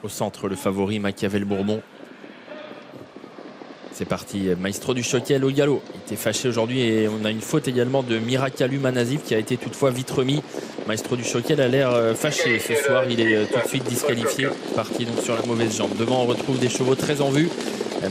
Au centre, le favori Machiavel Bourbon. C'est parti, Maestro du Choquel au galop. Il était fâché aujourd'hui et on a une faute également de Miracalu Manasif qui a été toutefois vite remis. Maestro du Choquel a l'air fâché ce soir. Il est tout de suite disqualifié. Parti donc sur la mauvaise jambe. Devant, on retrouve des chevaux très en vue.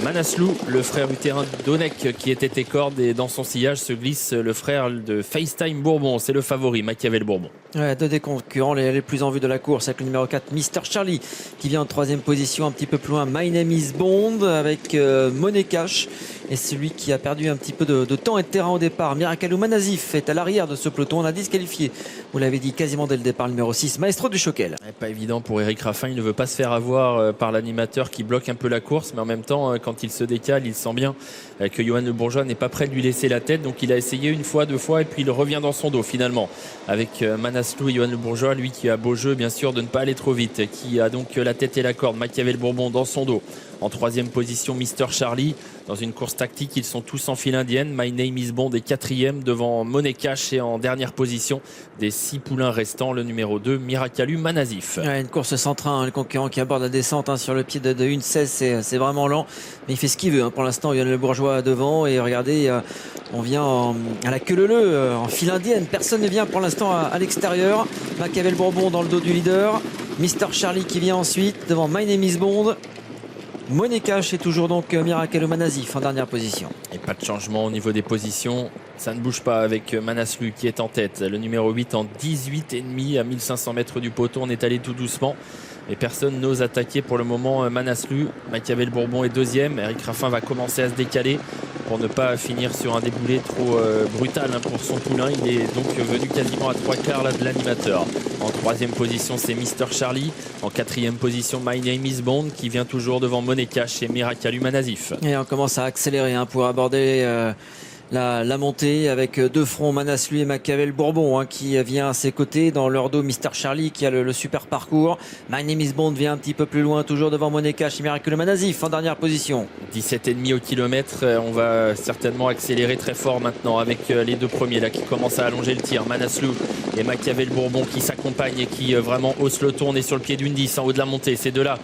Manaslu, le frère utérin d'Onek qui était corde, et dans son sillage se glisse le frère de FaceTime Bourbon. C'est le favori, Machiavel Bourbon. Ouais, deux des concurrents les plus en vue de la course, avec le numéro 4, Mr. Charlie, qui vient en troisième position. Un petit peu plus loin, My Name is Bond, avec Money Cash. Et celui qui a perdu un petit peu de temps et de terrain au départ, Miracalu Manasif, est à l'arrière de ce peloton. On a disqualifié, vous l'avez dit quasiment dès le départ, le numéro 6, Maestro du Choquel. Pas évident pour Eric Raffin. Il ne veut pas se faire avoir par l'animateur qui bloque un peu la course, mais en même temps, quand il se décale, il sent bien que Johan Le Bourgeois n'est pas prêt de lui laisser la tête. Donc il a essayé une fois, deux fois, et puis il revient dans son dos finalement. Avec Manaslu et Johan Le Bourgeois, lui qui a beau jeu bien sûr de ne pas aller trop vite, qui a donc la tête et la corde. Machiavel Bourbon dans son dos. En troisième position, Mr. Charlie. Dans une course tactique, ils sont tous en file indienne. My Name is Bond est quatrième devant Money Cash, et en dernière position des 6 poulains restants, le numéro 2, Miracalu Manasif. Ouais, une course sans train, le concurrent qui aborde la descente sur le pied de 1,16, c'est vraiment lent. Mais il fait ce qu'il veut. Pour l'instant, il y a le Bourgeois devant. Et regardez, on vient à la queue leu en file indienne. Personne ne vient pour l'instant à l'extérieur. Machiavel Bourbon dans le dos du leader. Mr. Charlie qui vient ensuite devant My Name is Bond. Money Cash est toujours donc Miracalu Manasif en dernière position. Et pas de changement au niveau des positions. Ça ne bouge pas avec Manaslu qui est en tête. Le numéro 8 en 18,5 à 1500 mètres du poteau. On est allé tout doucement. Et personne n'ose attaquer pour le moment Manaslu. Machiavel Bourbon est deuxième. Eric Raffin va commencer à se décaler pour ne pas finir sur un déboulé trop brutal pour son poulain. Il est donc venu quasiment à 3/4 là, de l'animateur. En troisième position, c'est Mr. Charlie. En quatrième position, My Name is Bond qui vient toujours devant Money Cash et Miracalu Manasif. Et on commence à accélérer pour aborder la montée avec deux fronts, Manaslu et Machiavel Bourbon qui vient à ses côtés. Dans leur dos, Mr. Charlie qui a le super parcours. My Name is Bond vient un petit peu plus loin, toujours devant Money Cash et Miracalu Manasif en dernière position. 17,5 au kilomètre. On va certainement accélérer très fort maintenant avec les deux premiers là qui commencent à allonger le tir. Manaslu et Machiavel Bourbon qui s'accompagnent et qui vraiment haussent le ton. On est sur le pied d'une 10 en haut de la montée. C'est deux là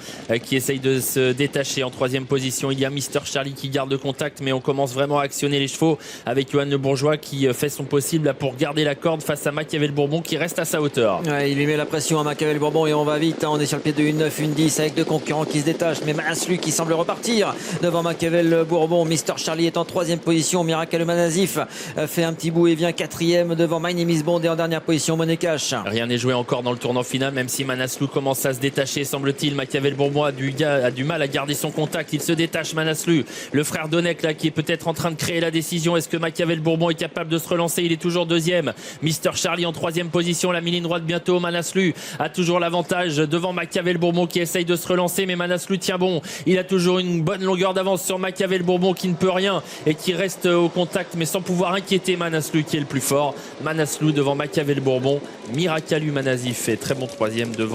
qui essayent de se détacher. En troisième position, il y a Mr. Charlie qui garde le contact, mais on commence vraiment à actionner les chevaux avec Johan Le Bourgeois qui fait son possible pour garder la corde face à Machiavel Bourbon qui reste à sa hauteur. Ouais, il lui met la pression à Machiavel Bourbon et on va vite. On est sur le pied de 1,9, 1,10 avec deux concurrents qui se détachent. Mais Manaslu qui semble repartir devant Machiavel Bourbon. Mr. Charlie est en troisième position. Miracalu Manasif fait un petit bout et vient quatrième devant My Name is Bond et en dernière position Money Cash. Rien n'est joué encore dans le tournant final, même si Manaslu commence à se détacher, semble-t-il. Machiavel Bourbon a du mal à garder son contact. Il se détache, Manaslu. Le frère d'Onek là qui est peut-être en train de créer la décision. Est-ce que Machiavel Bourbon est capable de se relancer? Il est toujours deuxième. Mr. Charlie en troisième position. La mi-ligne droite bientôt. Manaslu a toujours l'avantage devant Machiavel Bourbon qui essaye de se relancer, mais Manaslu tient bon. Il a toujours une bonne longueur d'avance sur Machiavel Bourbon qui ne peut rien et qui reste au contact, mais sans pouvoir inquiéter Manaslu qui est le plus fort. Manaslu devant Machiavel Bourbon. Miracalu Manasif fait très bon troisième devant